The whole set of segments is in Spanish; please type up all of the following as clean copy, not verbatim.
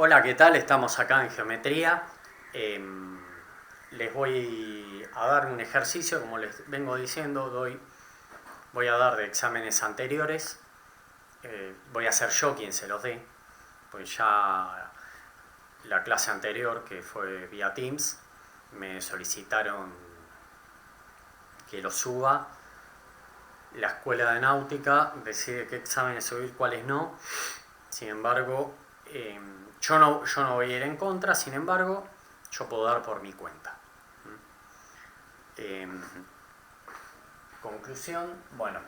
Hola, ¿qué tal? Estamos acá en geometría. Les voy a dar un ejercicio, como les vengo diciendo, voy a dar de exámenes anteriores. Voy a ser yo quien se los dé, pues ya la clase anterior, que fue vía Teams, me solicitaron que lo suba. La escuela de náutica decide qué exámenes subir, cuáles no. Sin embargo, yo no voy a ir en contra, sin embargo, yo puedo dar por mi cuenta. Conclusión, bueno,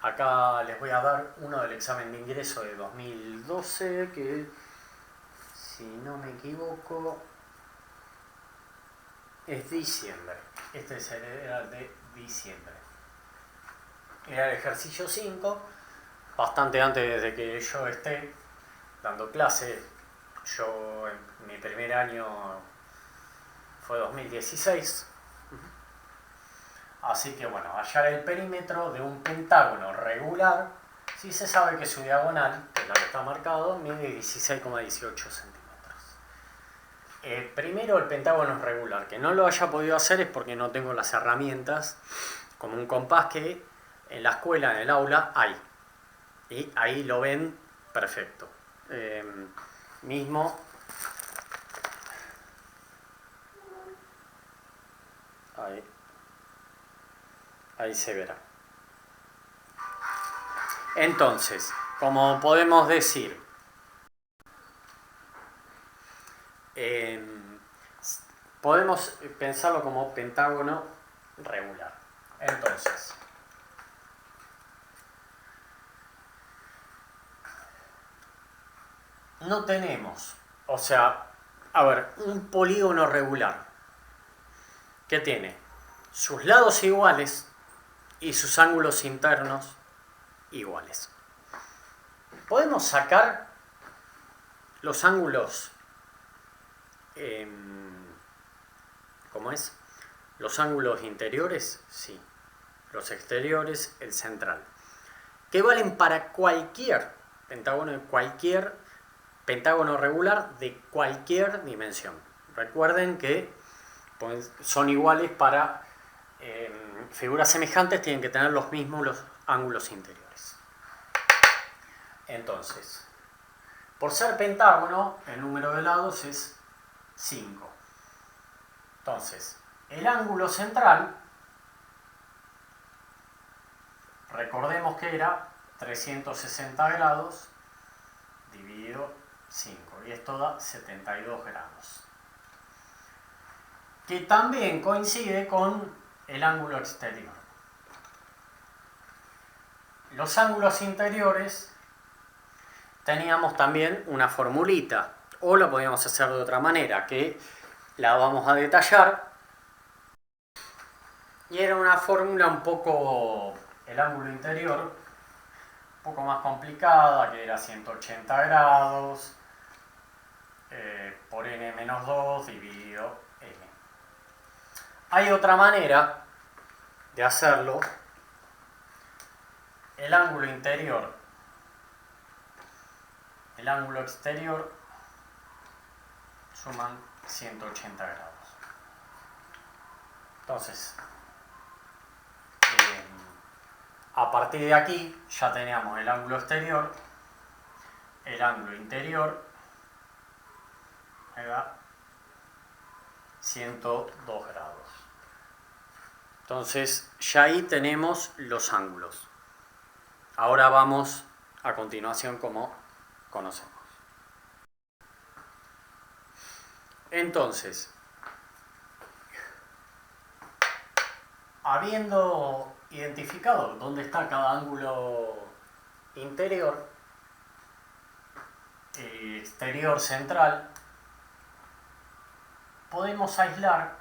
acá les voy a dar uno del examen de ingreso de 2012, que si no me equivoco es diciembre. Este era el de diciembre. Era el ejercicio 5, bastante antes de que yo esté dando clase. Yo en mi primer año fue 2016. Así que bueno, hallar el perímetro de un pentágono regular, si se sabe que su diagonal, que es la que está marcado, mide 16,18 centímetros. Primero, el pentágono es regular. Que no lo haya podido hacer es porque no tengo las herramientas, como un compás que en la escuela, en el aula, hay. Y ahí lo ven perfecto. Mismo ahí se verá. Entonces, como podemos decir, podemos pensarlo como pentágono regular. Entonces, no tenemos, o sea, a ver, un polígono regular que tiene sus lados iguales y sus ángulos internos iguales. Podemos sacar los ángulos, ¿cómo es? Los ángulos interiores, sí. Los exteriores, el central. Que valen para cualquier pentágono regular de cualquier dimensión. Recuerden que son iguales para figuras semejantes, tienen que tener los mismos los ángulos interiores. Entonces, por ser pentágono, el número de lados es 5. Entonces, el ángulo central, recordemos que era 360 grados dividido 5, y esto da 72 grados. Que también coincide con el ángulo exterior. Los ángulos interiores teníamos también una formulita, o lo podíamos hacer de otra manera, que la vamos a detallar. Y era una fórmula un poco, el ángulo interior, un poco más complicada, que era 180 grados por n-2 dividido n. Hay otra manera de hacerlo. El ángulo interior, el ángulo exterior suman 180 grados. Entonces, a partir de aquí ya teníamos el ángulo exterior, el ángulo interior, me da 102 grados. Entonces, ya ahí tenemos los ángulos. Ahora vamos a continuación como conocemos. Entonces, habiendo identificado dónde está cada ángulo interior y exterior central, podemos aislar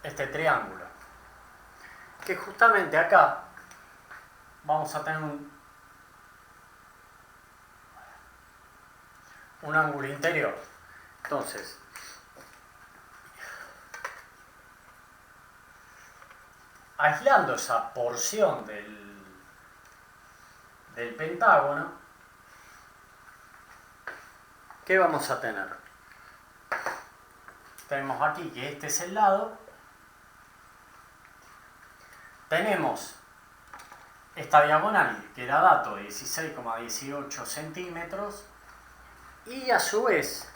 este triángulo, que justamente acá vamos a tener un ángulo interior. Entonces, aislando esa porción del pentágono, ¿qué vamos a tener? Tenemos aquí que este es el lado. Tenemos esta diagonal, que era dato de 16,18 centímetros. Y a su vez,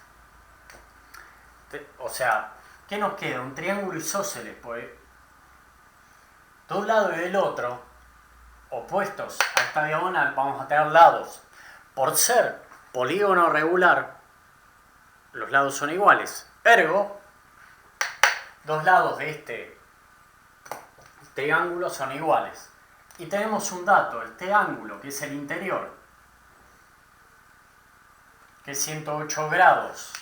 o sea, ¿qué nos queda? Un triángulo isósceles, pues de un lado y del otro, opuestos a esta diagonal, vamos a tener lados. Por ser polígono regular, los lados son iguales. Ergo, dos lados de este triángulo son iguales. Y tenemos un dato, este ángulo, que es el interior, que es 108 grados.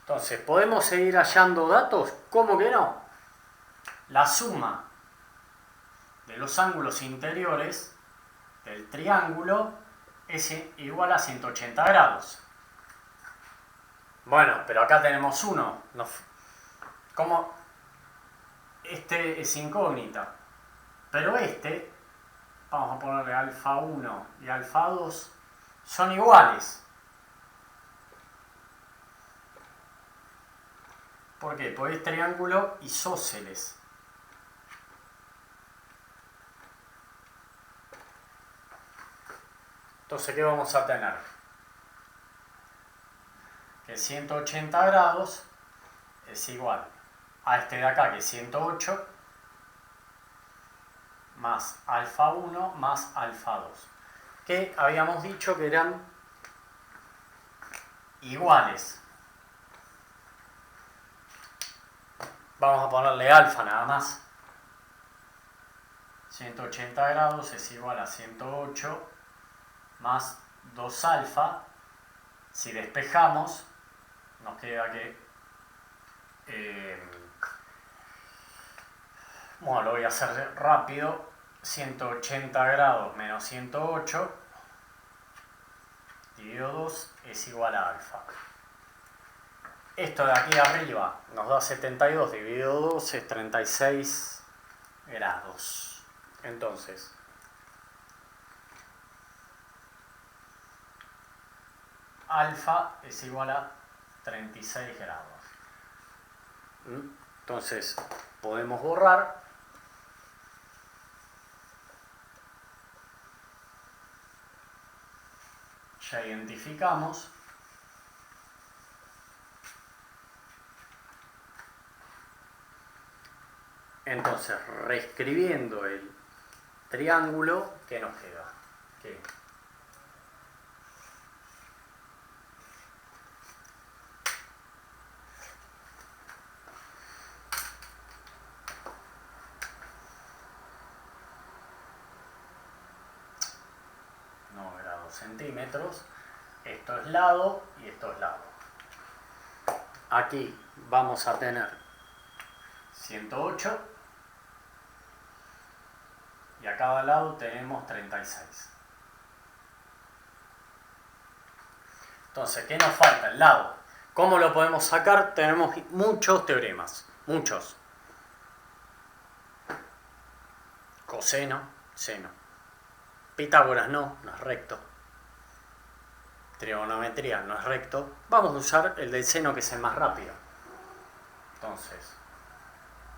Entonces, ¿podemos seguir hallando datos? ¿Cómo que no? La suma de los ángulos interiores del triángulo es igual a 180 grados. Bueno, pero acá tenemos uno. ¿Cómo? Este es incógnita. Pero este, vamos a ponerle alfa 1 y alfa 2, son iguales. ¿Por qué? Porque es triángulo isósceles. Entonces, ¿qué vamos a tener? Que 180 grados es igual a este de acá, que es 108, más alfa 1 más alfa 2. Que habíamos dicho que eran iguales. Vamos a ponerle alfa nada más. 180 grados es igual a 108 más 2 alfa. Si despejamos, nos queda que... bueno, lo voy a hacer rápido. 180 grados menos 108 dividido 2 es igual a alfa. Esto de aquí arriba nos da 72 dividido 2 es 36 grados. Entonces, alfa es igual a 36 grados. Entonces, podemos borrar. Ya identificamos. Entonces, reescribiendo el triángulo, ¿qué nos queda? ¿Qué? Centímetros. Esto es lado y esto es lado. Aquí vamos a tener 108 y a cada lado tenemos 36. Entonces, ¿qué nos falta? El lado. ¿Cómo lo podemos sacar? Tenemos muchos teoremas. Muchos. Coseno, seno. Pitágoras no es recto. Trigonometría no es recto. Vamos a usar el del seno, que es el más rápido. Entonces,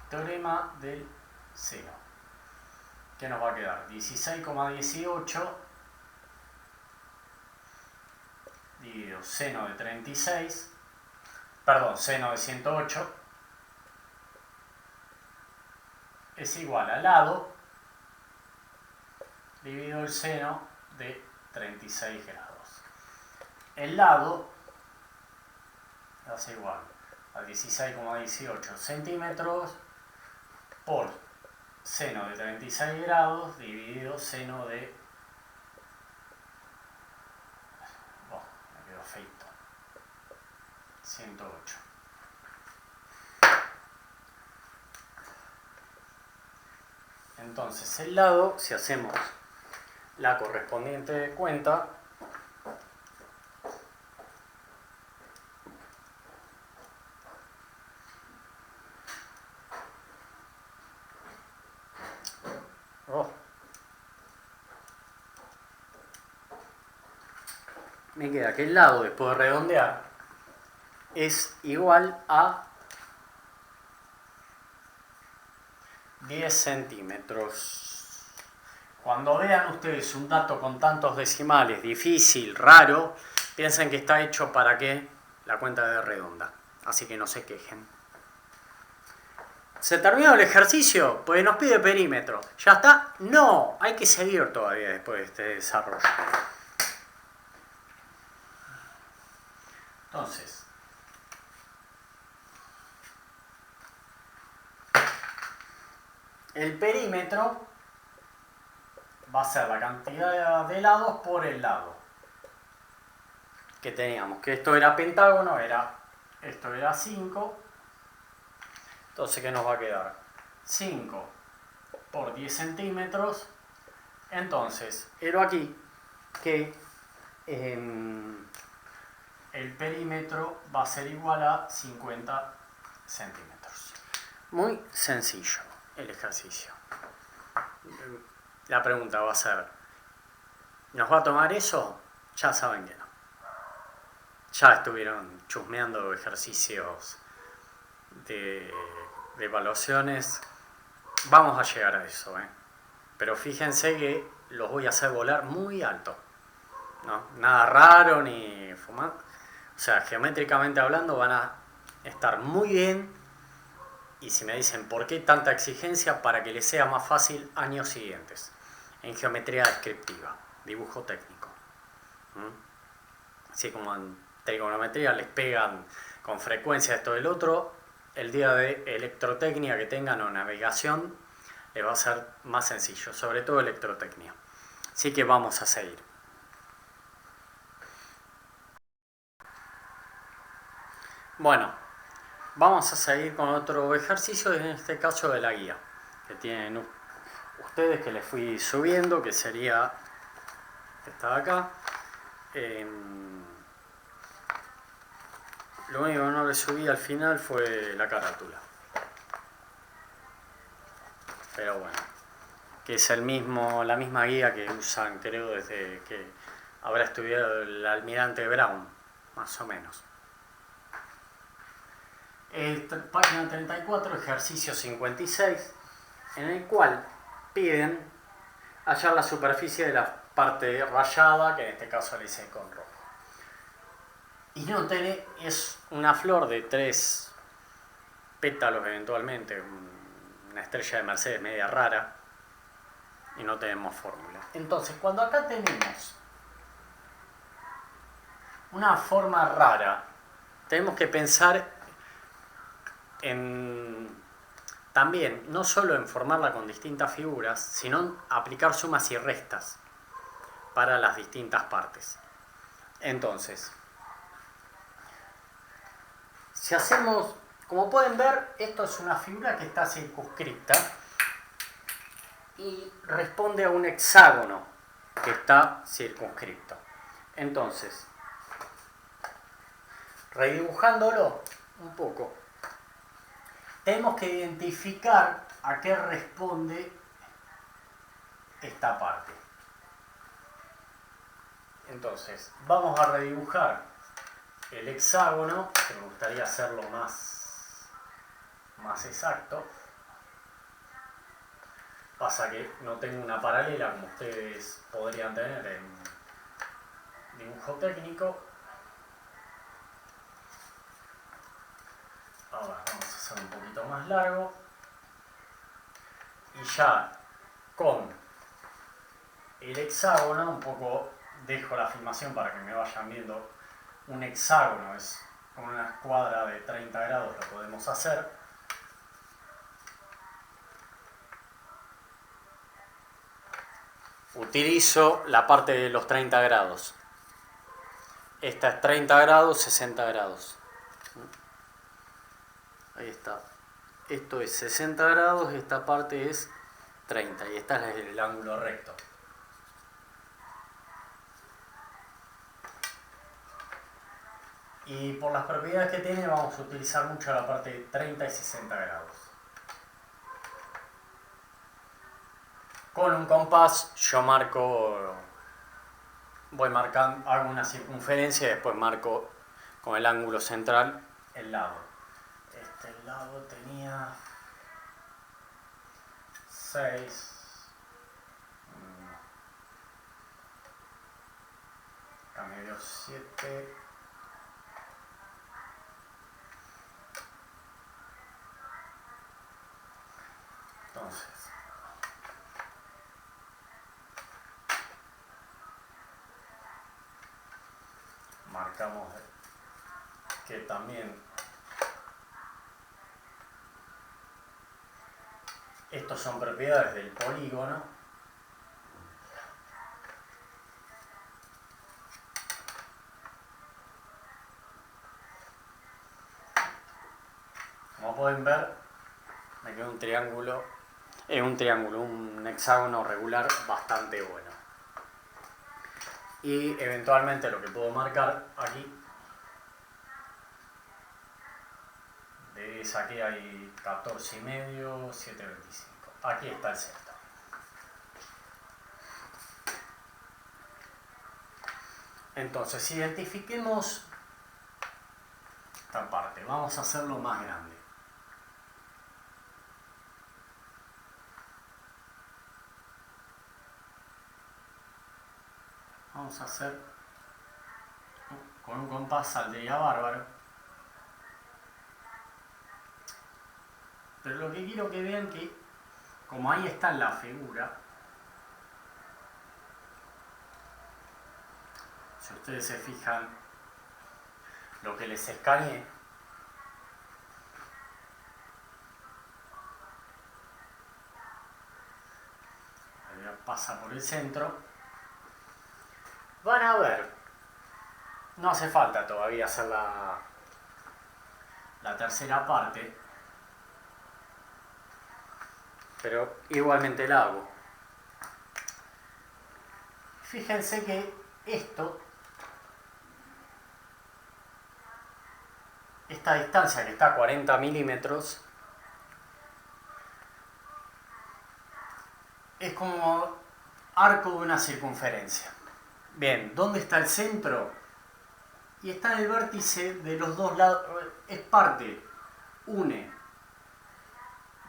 teorema del seno. ¿Qué nos va a quedar? 16,18 dividido seno de 36, perdón, seno de 108, es igual al lado dividido el seno de 36 grados. El lado hace igual a 16,18 centímetros por seno de 36 grados dividido seno de... oh, me quedó feito. 108. Entonces el lado, si hacemos la correspondiente cuenta, me queda que el lado, después de redondear, es igual a 10 centímetros. Cuando vean ustedes un dato con tantos decimales, difícil, raro, piensen que está hecho para que la cuenta de redonda. Así que no se quejen. ¿Se terminó el ejercicio? Pues nos pide perímetro. ¿Ya está? No, hay que seguir todavía después de este desarrollo. Entonces, el perímetro va a ser la cantidad de lados por el lado que teníamos. Que esto era pentágono, esto era 5. Entonces, ¿qué nos va a quedar? 5 por 10 centímetros. Entonces, pero aquí que el perímetro va a ser igual a 50 centímetros. Muy sencillo el ejercicio. La pregunta va a ser, ¿nos va a tomar eso? Ya saben que no. Ya estuvieron chusmeando ejercicios de evaluaciones. Vamos a llegar a eso, pero fíjense que los voy a hacer volar muy alto, ¿no? Nada raro ni fumar. O sea, geométricamente hablando van a estar muy bien. Y si me dicen por qué tanta exigencia, para que les sea más fácil años siguientes en geometría descriptiva, dibujo técnico. Así como en trigonometría les pegan con frecuencia esto del otro, el día de electrotecnia que tengan o navegación les va a ser más sencillo, sobre todo electrotecnia. Así que vamos a seguir. Bueno, vamos a seguir con otro ejercicio, en este caso de la guía, que tienen ustedes, que les fui subiendo, que sería esta de acá. Lo único que no le subí al final fue la carátula. Pero bueno, que es la misma guía que usan, creo, desde que habrá estudiado el almirante Brown, más o menos. Página 34, ejercicio 56, en el cual piden hallar la superficie de la parte rayada, que en este caso le hice con rojo. Y noten, es una flor de 3 pétalos eventualmente, una estrella de Mercedes media rara, y no tenemos fórmula. Entonces, cuando acá tenemos una forma rara, tenemos que pensar también, no solo en formarla con distintas figuras, sino en aplicar sumas y restas para las distintas partes. Entonces, si hacemos, como pueden ver, esto es una figura que está circunscripta y responde a un hexágono que está circunscripto. Entonces, redibujándolo un poco, tenemos que identificar a qué responde esta parte. Entonces, vamos a redibujar el hexágono, que me gustaría hacerlo más exacto. Pasa que no tengo una paralela como ustedes podrían tener en dibujo técnico. Ahora vamos a hacer un poquito más largo. Y ya con el hexágono, un poco dejo la filmación para que me vayan viendo. Un hexágono es con una escuadra de 30 grados, lo podemos hacer. Utilizo la parte de los 30 grados. Esta es 30 grados, 60 grados. Ahí está. Esto es 60 grados, esta parte es 30 y esta es el ángulo recto. Y por las propiedades que tiene vamos a utilizar mucho la parte de 30 y 60 grados. Con un compás yo marco voy marcando, hago una circunferencia y después marco con el ángulo central el lado. Este lado tenía 6, acá me dio 7, entonces marcamos que también estos son propiedades del polígono. Como pueden ver, me queda un hexágono regular bastante bueno. Y eventualmente lo que puedo marcar aquí, aquí hay 14,5, 7,25. Aquí está el centro. Entonces, identifiquemos esta parte. Vamos a hacerlo más grande. Vamos a hacer con un compás saldría bárbaro. Pero lo que quiero que vean que, como ahí está en la figura, si ustedes se fijan, lo que les escaneé, pasa por el centro, van a ver, no hace falta todavía hacer la tercera parte, pero igualmente la hago. Fíjense que esta distancia que está a 40 milímetros, es como arco de una circunferencia. Bien, ¿dónde está el centro? Y está en el vértice de los dos lados, es parte, une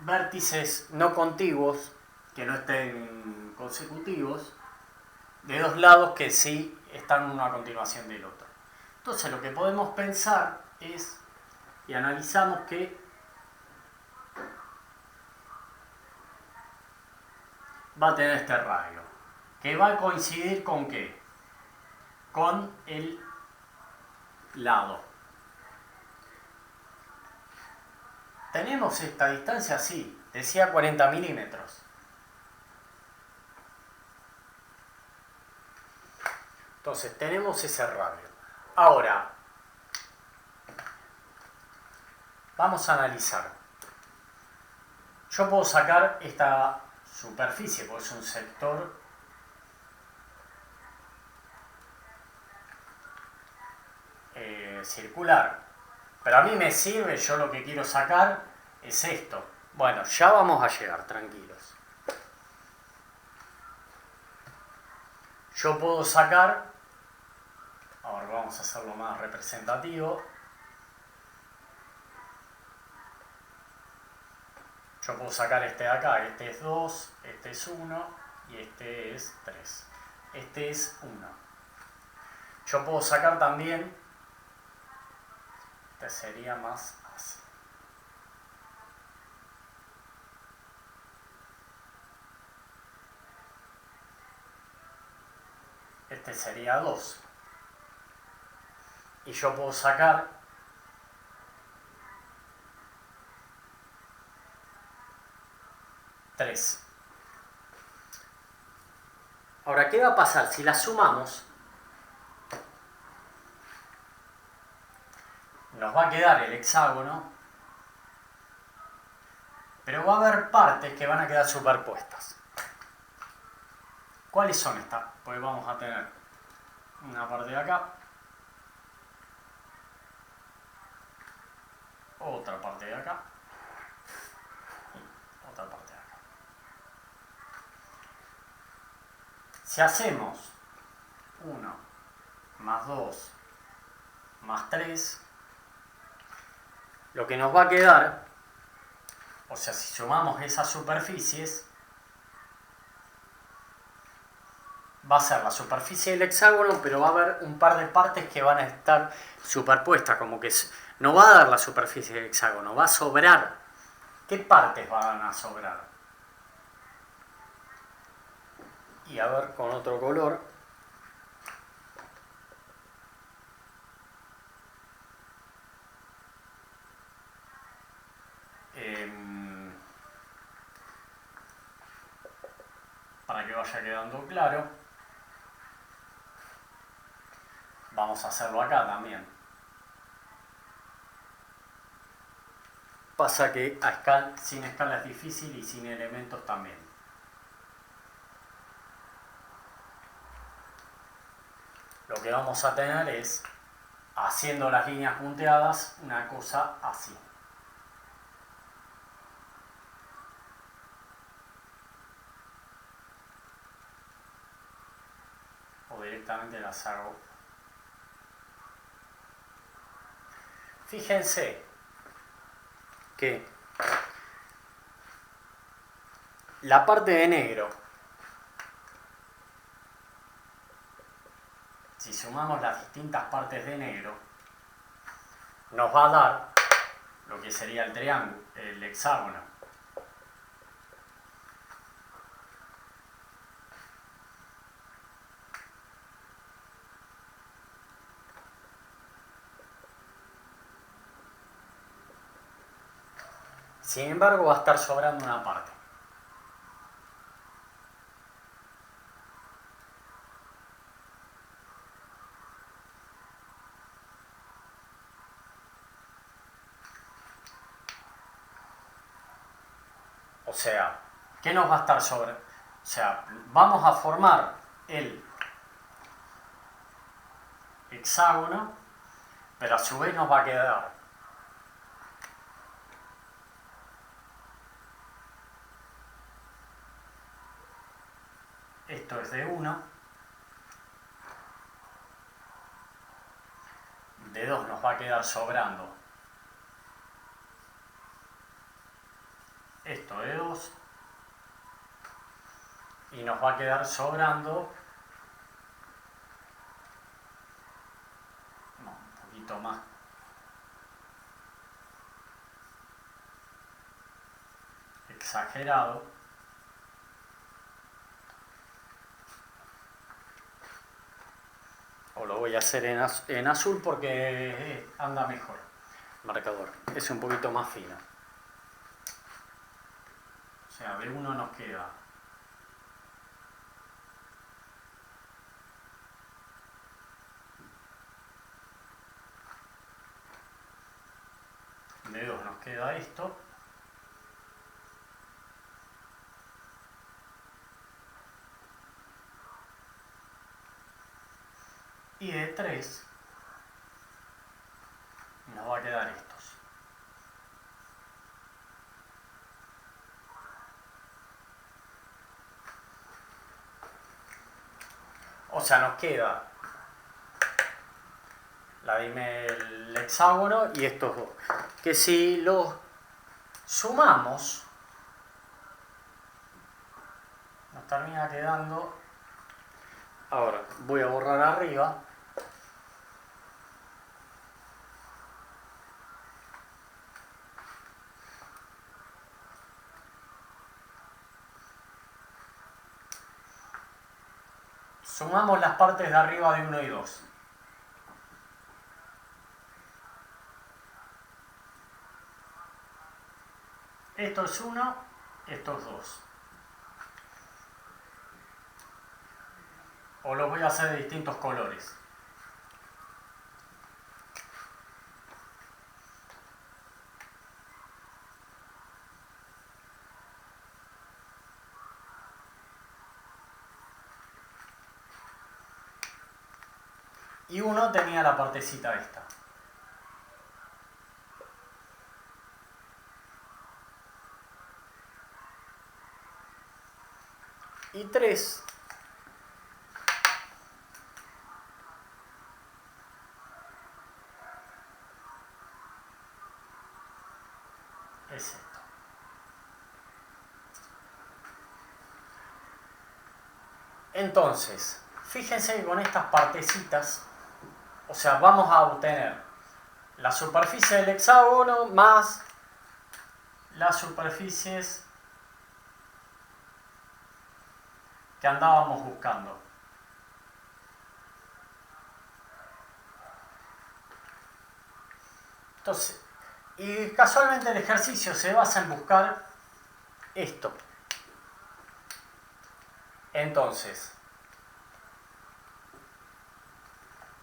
vértices no contiguos, que no estén consecutivos, de dos lados que sí están uno a continuación del otro. Entonces lo que podemos pensar es, y analizamos que va a tener este radio, que va a coincidir con ¿qué? Con el lado. ¿Tenemos esta distancia? Sí, decía 40 milímetros. Entonces tenemos ese radio. Ahora, vamos a analizar. Yo puedo sacar esta superficie, porque es un sector circular. Pero a mí me sirve, yo lo que quiero sacar es esto. Bueno, ya vamos a llegar, tranquilos. Yo puedo sacar, ahora vamos a hacerlo más representativo. Yo puedo sacar este de acá, este es 2, este es 1 y este es 3. Este es 1. Yo puedo sacar también, este sería más así. Este sería 2. Y yo puedo sacar tres. Ahora, ¿qué va a pasar si las sumamos? Nos va a quedar el hexágono, pero va a haber partes que van a quedar superpuestas. ¿Cuáles son estas? Pues vamos a tener una parte de acá, otra parte de acá y otra parte de acá. Si hacemos 1, más 2 más 3, lo que nos va a quedar, o sea, si sumamos esas superficies, va a ser la superficie del hexágono, pero va a haber un par de partes que van a estar superpuestas, como que no va a dar la superficie del hexágono, va a sobrar. ¿Qué partes van a sobrar? Y a ver con otro color. Para que vaya quedando claro, vamos a hacerlo acá también. Pasa que sin escala es difícil y sin elementos también. Lo que vamos a tener es, haciendo las líneas punteadas, una cosa así. O directamente las hago. Fíjense que la parte de negro, si sumamos las distintas partes de negro, nos va a dar lo que sería el triángulo, el hexágono. Sin embargo, va a estar sobrando una parte. O sea, ¿qué nos va a estar sobrando? O sea, vamos a formar el hexágono, pero a su vez nos va a quedar esto es de 1, de 2 nos va a quedar sobrando esto de 2 y nos va a quedar sobrando un poquito más, exagerado, o lo voy a hacer en azul porque anda mejor marcador, es un poquito más fino. O sea, de 1 nos queda de 2 nos queda esto, y de 3 nos va a quedar estos. O sea, nos queda el hexágono y estos dos. Que si los sumamos, nos termina quedando... Ahora, voy a borrar arriba. Sumamos las partes de arriba de 1 y 2. Esto es 1, esto es 2. O los voy a hacer de distintos colores. Y uno tenía la partecita esta. Y 3 Entonces, fíjense que con estas partecitas, o sea, vamos a obtener la superficie del hexágono más las superficies que andábamos buscando. Entonces, y casualmente el ejercicio se basa en buscar esto. Entonces,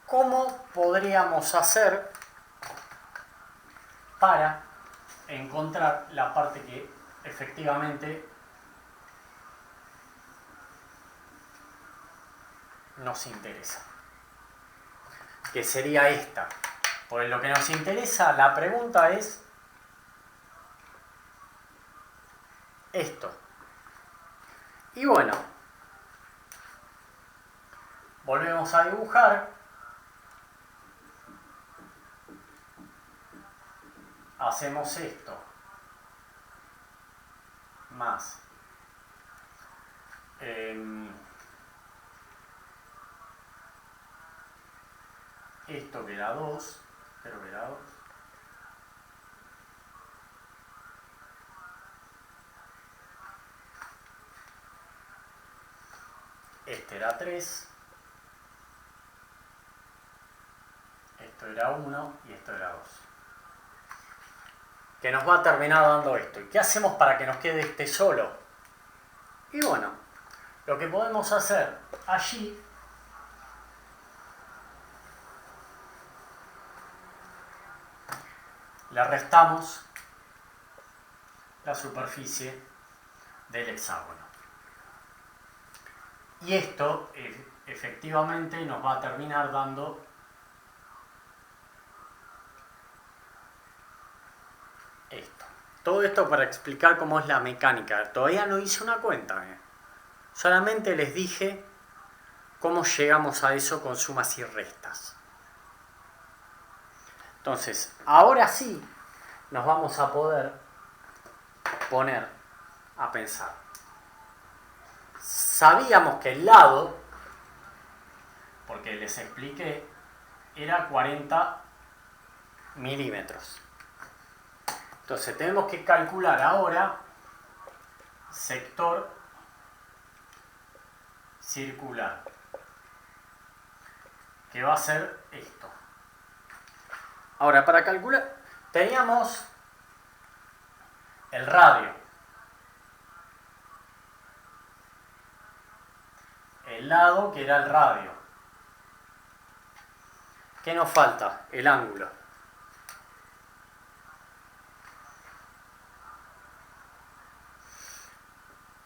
¿cómo podríamos hacer para encontrar la parte que efectivamente nos interesa? Que sería esta. Pues lo que nos interesa, la pregunta es esto. Y bueno, volvemos a dibujar. Hacemos esto. Más. Esto que era 2. Creo que era 2. Este era 3. Esto era 1 y esto era 2. Que nos va a terminar dando esto. ¿Y qué hacemos para que nos quede este solo? Y bueno, lo que podemos hacer allí le restamos la superficie del hexágono. Y esto efectivamente nos va a terminar dando esto. Todo esto para explicar cómo es la mecánica. Todavía no hice una cuenta. Solamente les dije cómo llegamos a eso con sumas y restas. Entonces, ahora sí nos vamos a poder poner a pensar. Sabíamos que el lado, porque les expliqué, era 40 milímetros. Entonces tenemos que calcular ahora sector circular, que va a ser esto. Ahora, para calcular, teníamos el radio, el lado que era el radio. ¿Qué nos falta? El ángulo.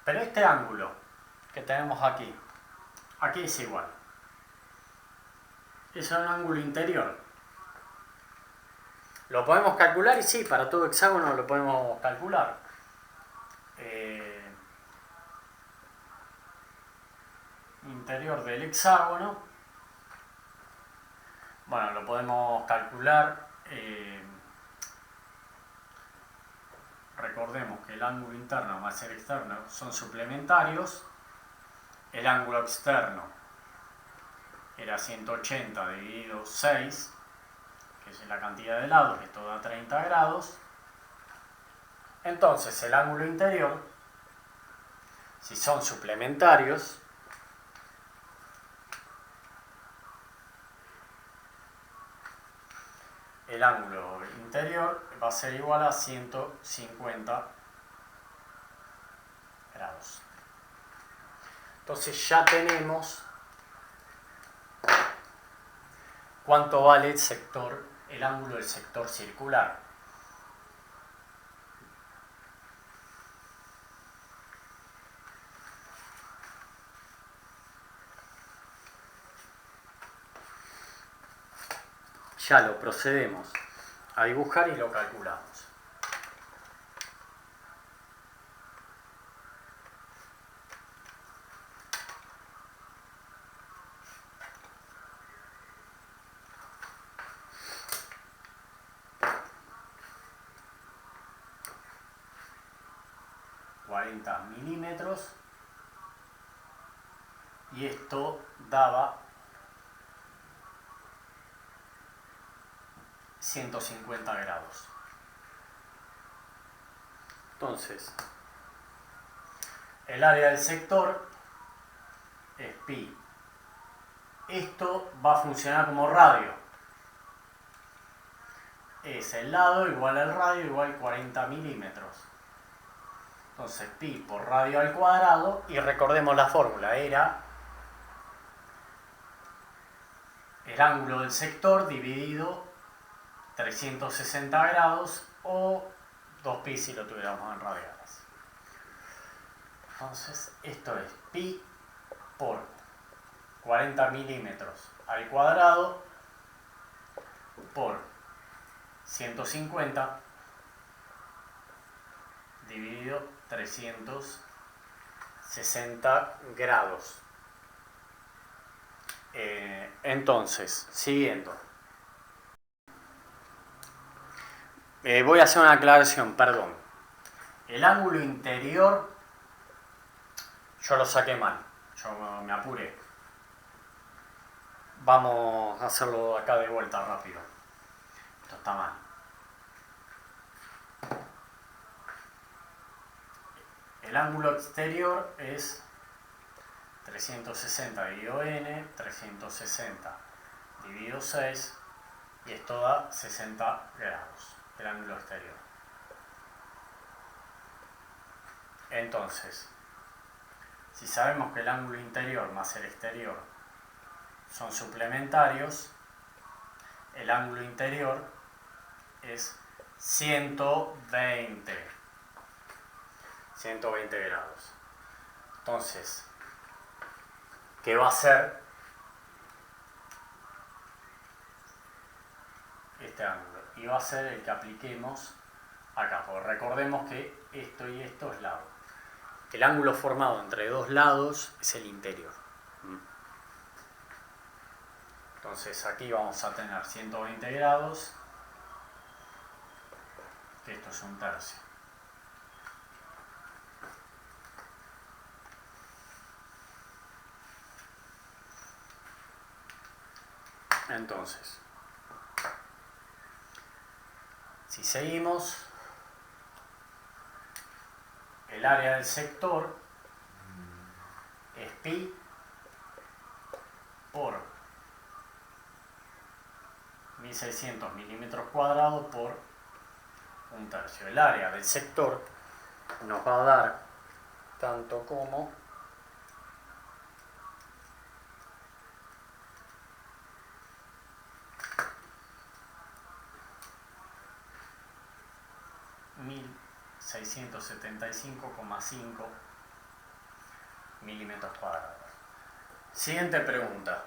Pero este ángulo que tenemos aquí es igual. Es un ángulo interior. ¿Lo podemos calcular? Y sí, para todo hexágono lo podemos calcular. Interior del hexágono. Bueno, lo podemos calcular. Recordemos que el ángulo interno más el externo son suplementarios. El ángulo externo era 180 dividido 6, que es la cantidad de lados, que esto da 30 grados. Entonces el ángulo interior, si son suplementarios, el ángulo interior va a ser igual a 150 grados. Entonces ya tenemos cuánto vale el sector, el ángulo del sector circular. Ya lo procedemos a dibujar y lo calculamos. milímetros y esto daba 150 grados. Entonces, el área del sector es pi. Esto va a funcionar como radio. Es el lado igual al radio igual 40 milímetros. Entonces pi por radio al cuadrado, y recordemos la fórmula, era el ángulo del sector dividido 360 grados o 2pi si lo tuviéramos en radianes. Entonces esto es pi por 40 milímetros al cuadrado por 150 dividido 360 grados. Entonces, siguiendo. Voy a hacer una aclaración, perdón. El ángulo interior, yo lo saqué mal, yo me apuré. Vamos a hacerlo acá de vuelta rápido. Esto está mal. El ángulo exterior es 360 dividido n, 360 dividido 6, y esto da 60 grados, el ángulo exterior. Entonces, si sabemos que el ángulo interior más el exterior son suplementarios, el ángulo interior es 120 grados. Entonces, ¿qué va a ser este ángulo? Y va a ser el que apliquemos acá, porque recordemos que esto y esto es lado. El ángulo formado entre dos lados es el interior. Entonces aquí vamos a tener 120 grados, que esto es 1/3. Entonces, si seguimos, el área del sector es pi por 1600 milímetros cuadrados por 1/3. El área del sector nos va a dar tanto como 1675,5 milímetros cuadrados. Siguiente pregunta.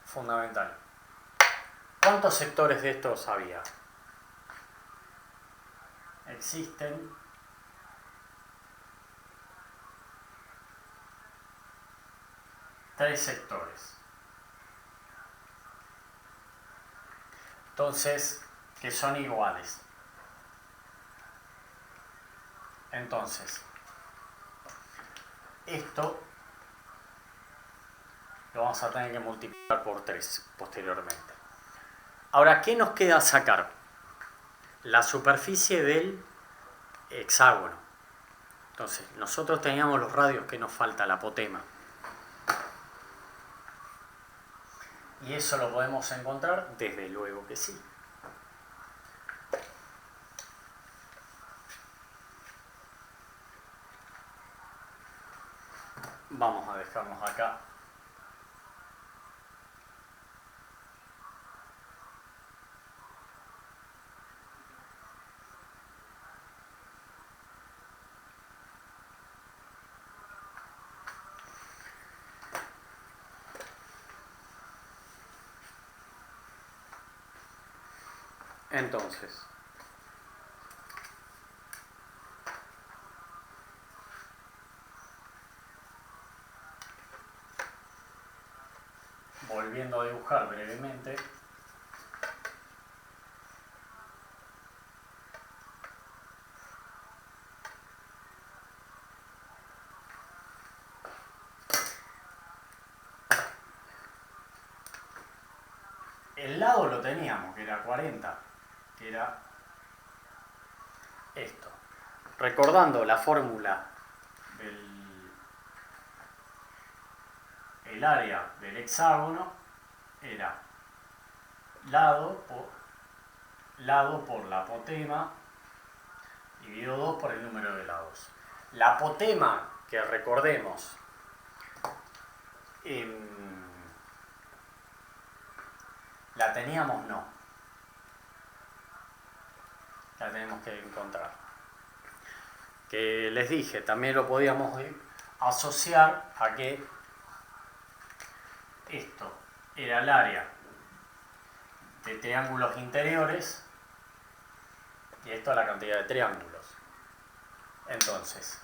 Fundamental. ¿Cuántos sectores de estos había? Existen 3 sectores. Entonces, que son iguales. Entonces, esto lo vamos a tener que multiplicar por 3 posteriormente. Ahora, ¿qué nos queda sacar? La superficie del hexágono. Entonces, nosotros teníamos los radios que nos falta, la apotema. ¿Y eso lo podemos encontrar? Desde luego que sí. Vamos a dejarnos acá. Entonces, volviendo a dibujar brevemente, el lado lo teníamos, que era 40, que era esto. Recordando la fórmula del el área del hexágono, era lado por la apotema dividido 2 por el número de lados. La apotema, que recordemos, la teníamos, no. La tenemos que encontrar. Que les dije, también lo podíamos asociar a que esto era el área de triángulos interiores y esto es la cantidad de triángulos. Entonces,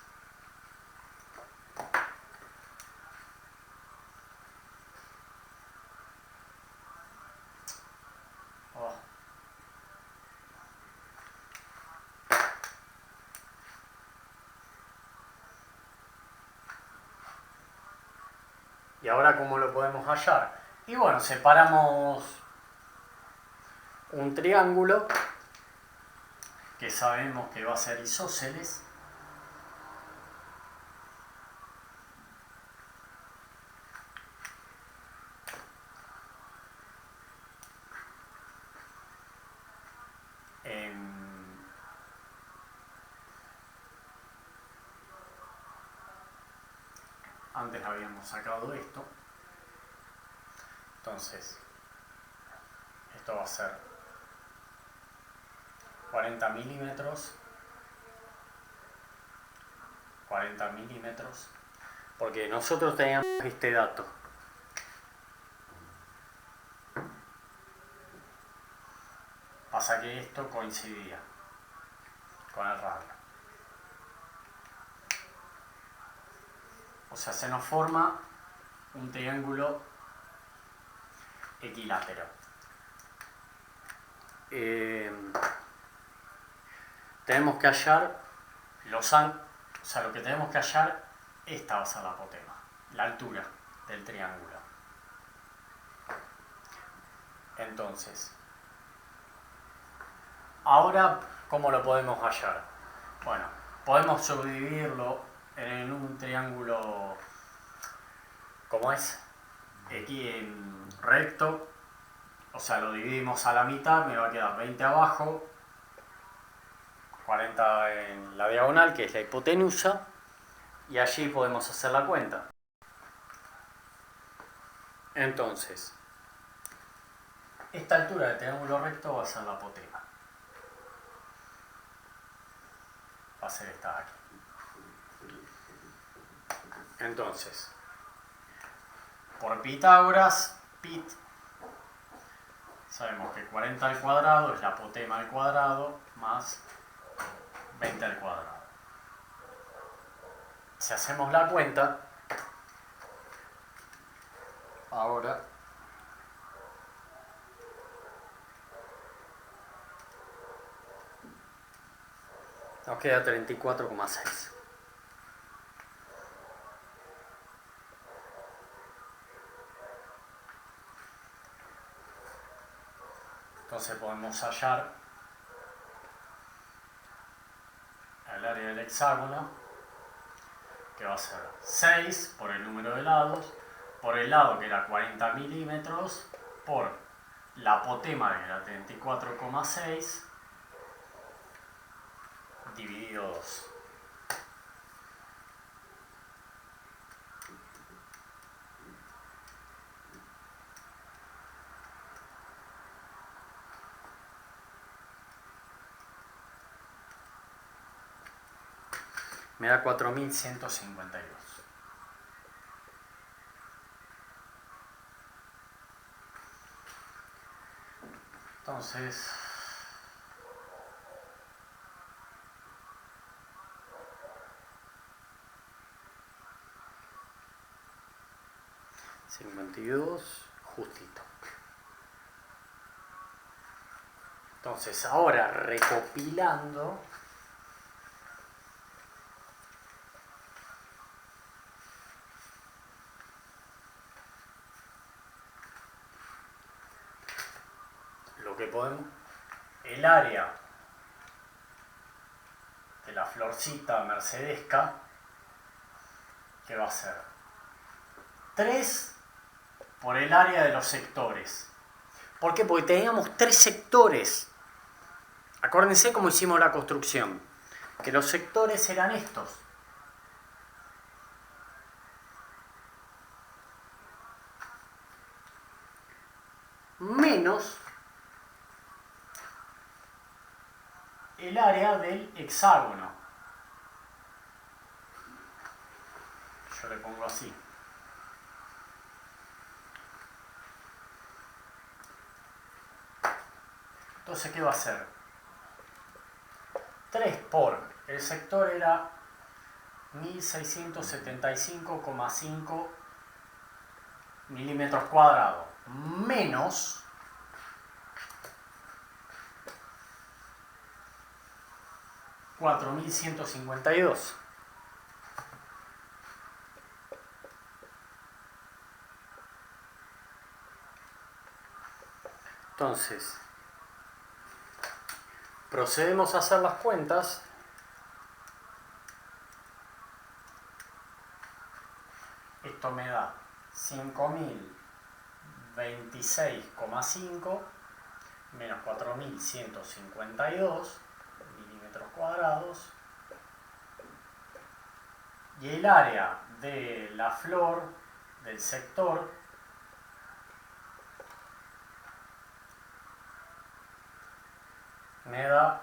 ¿y ahora cómo lo podemos hallar? Y bueno, separamos un triángulo que sabemos que va a ser isósceles. Antes habíamos sacado esto. Entonces, esto va a ser 40 milímetros, 40 milímetros, porque nosotros teníamos este dato. Pasa que esto coincidía con el radio. O sea, se nos forma un triángulo equilátero. Tenemos que hallar lo que tenemos que hallar, esta va a ser la apotema, la altura del triángulo. Entonces, ahora, ¿cómo lo podemos hallar? Bueno, podemos subdividirlo en un triángulo, ¿cómo es? Aquí en recto, o sea, lo dividimos a la mitad, me va a quedar 20 abajo, 40 en la diagonal, que es la hipotenusa, y allí podemos hacer la cuenta. Entonces, esta altura del triángulo recto va a ser la apotema. Va a ser esta de aquí. Entonces, por Pitágoras, sabemos que 40 al cuadrado es la apotema al cuadrado más 20 al cuadrado. Si hacemos la cuenta, ahora nos queda 34,6. Entonces podemos hallar el área del hexágono, que va a ser 6 por el número de lados, por el lado que era 40 milímetros, por la apotema que era 34,6, dividido 2. Me da 4152. Entonces, justito. Entonces, ahora recopilando, que podemos, el área de la florcita mercedesca, que va a ser 3 por el área de los sectores. ¿Por qué? Porque teníamos 3 sectores. Acuérdense cómo hicimos la construcción, que los sectores eran estos. Menos el área del hexágono. Yo le pongo así. Entonces, ¿qué va a ser? 3 por, el sector era 1675,5 milímetros cuadrados, menos $4.152. Entonces, procedemos a hacer las cuentas. Esto me da 5.026,5 menos 4.152 milímetros cuadrados. Y el área de la flor del sector me da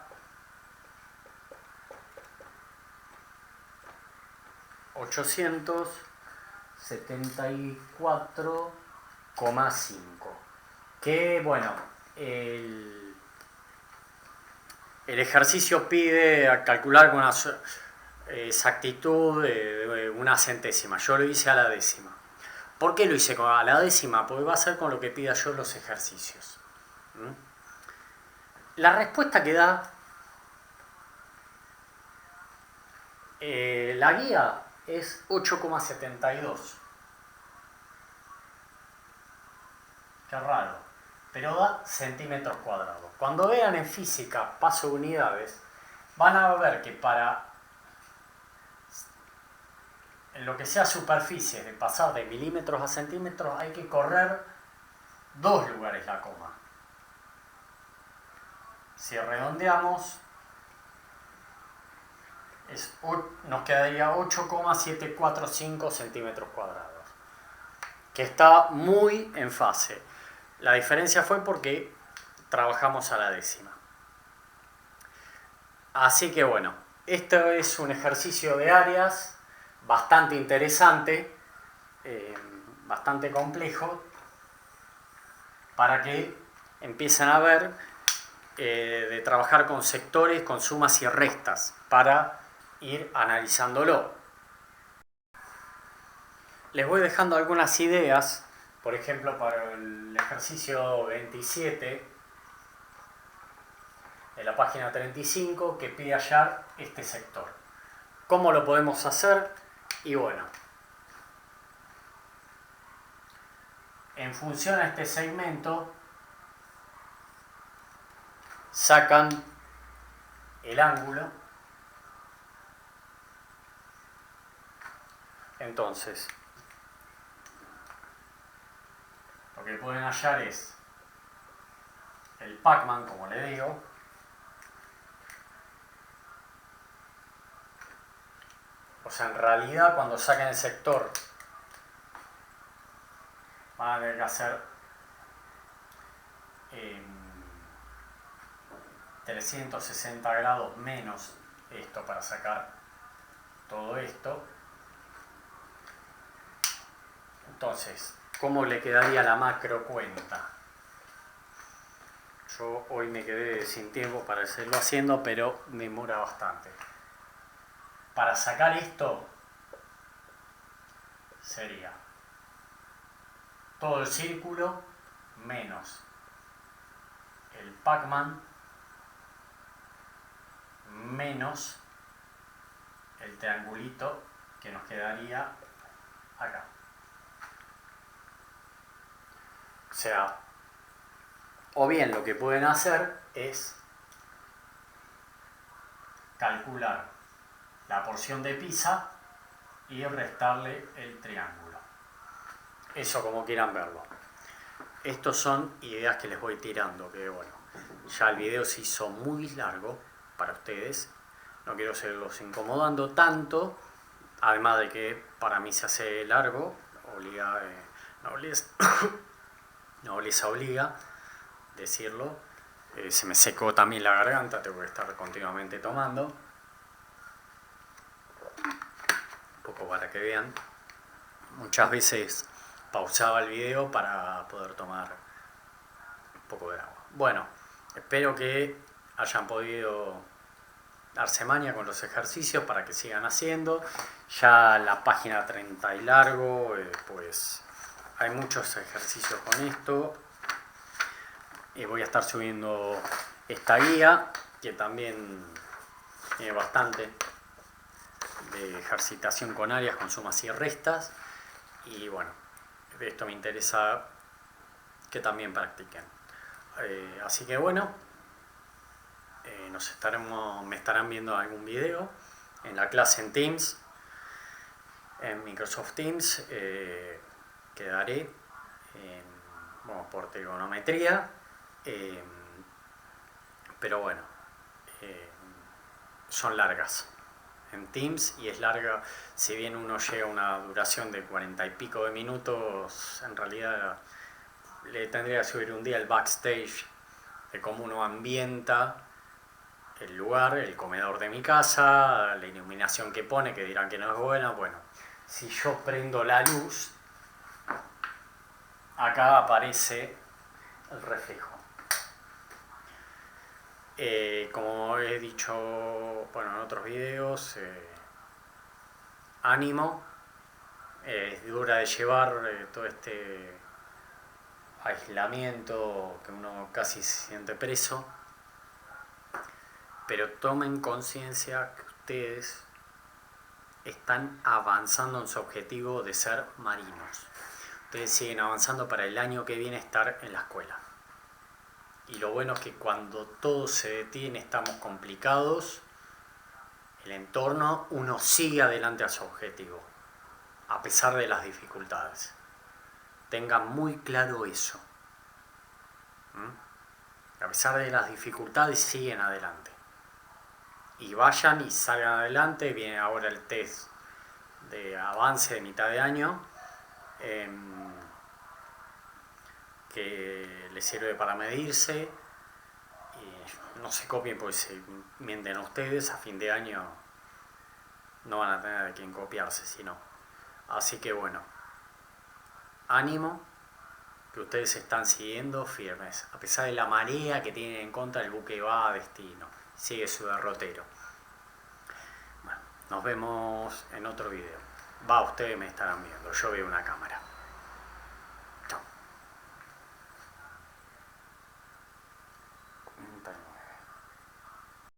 874,5. Que bueno, el ejercicio pide a calcular con una exactitud de una centésima. Yo lo hice a la décima. ¿Por qué lo hice a la décima? Porque va a ser con lo que pida yo los ejercicios. La respuesta que da la guía es 8,72. Qué raro, pero da centímetros cuadrados. Cuando vean en física paso de unidades, van a ver que para en lo que sea superficie, de pasar de milímetros a centímetros, hay que correr 2 lugares la coma. Si redondeamos, nos quedaría 8,745 centímetros cuadrados, que está muy en fase. La diferencia fue porque trabajamos a la décima. Así que bueno, esto es un ejercicio de áreas bastante interesante, bastante complejo, para que empiecen a ver de trabajar con sectores, con sumas y restas, para ir analizándolo. Les voy dejando algunas ideas, por ejemplo, para el ejercicio 27 de la página 35, que pide hallar este sector. ¿Cómo lo podemos hacer? Y bueno, en función a este segmento, sacan el ángulo. Entonces, lo que pueden hallar es el Pacman, como le digo, o sea, en realidad cuando saquen el sector van a tener que hacer 360 grados menos esto para sacar todo esto. Entonces, ¿cómo le quedaría la macro cuenta? Yo hoy me quedé sin tiempo para seguirlo haciendo, pero me demora bastante. Para sacar esto sería todo el círculo menos el Pacman menos el triangulito que nos quedaría acá. O sea, O bien lo que pueden hacer es calcular la porción de pizza y restarle el triángulo. Eso como quieran verlo. Estos son ideas que les voy tirando, que bueno, ya el video se hizo muy largo para ustedes. No quiero seguirlos incomodando tanto, además de que para mí se hace largo, no les obliga decirlo. Se me secó también la garganta, tengo que estar continuamente tomando. Un poco para que vean. Muchas veces pausaba el video para poder tomar un poco de agua. Bueno, espero que hayan podido darse maña con los ejercicios para que sigan haciendo. Ya la página 30 y largo, pues hay muchos ejercicios con esto. Voy a estar subiendo esta guía que también tiene bastante de ejercitación con áreas, con sumas y restas. Y bueno, de esto me interesa que también practiquen. Así que bueno, me estarán viendo algún video en la clase en Teams, en Microsoft Teams, que daré por trigonometría, pero bueno, son largas en Teams y es larga. Si bien uno llega a una duración de 40 y pico de minutos, en realidad le tendría que subir un día el backstage de cómo uno ambienta el lugar, el comedor de mi casa, la iluminación que pone, que dirán que no es buena. Bueno, si yo prendo la luz, acá aparece el reflejo. Como he dicho en otros videos, ánimo, es dura de llevar todo este aislamiento que uno casi se siente preso, pero tomen conciencia que ustedes están avanzando en su objetivo de ser marinos. Ustedes siguen avanzando para el año que viene estar en la escuela. Y lo bueno es que cuando todo se detiene, estamos complicados, el entorno, uno sigue adelante a su objetivo, a pesar de las dificultades. Tengan muy claro eso. A pesar de las dificultades, siguen adelante. Y vayan y salgan adelante. Viene ahora el test de avance de mitad de año, que les sirve para medirse. Y no se copien porque se mienten a ustedes. A fin de año no van a tener de quién copiarse, sino. Así que bueno, ánimo, que ustedes están siguiendo firmes. A pesar de la marea que tienen en contra, el buque va a destino, sigue su derrotero. Bueno, nos vemos en otro video. Ustedes me estarán viendo, yo veo una cámara.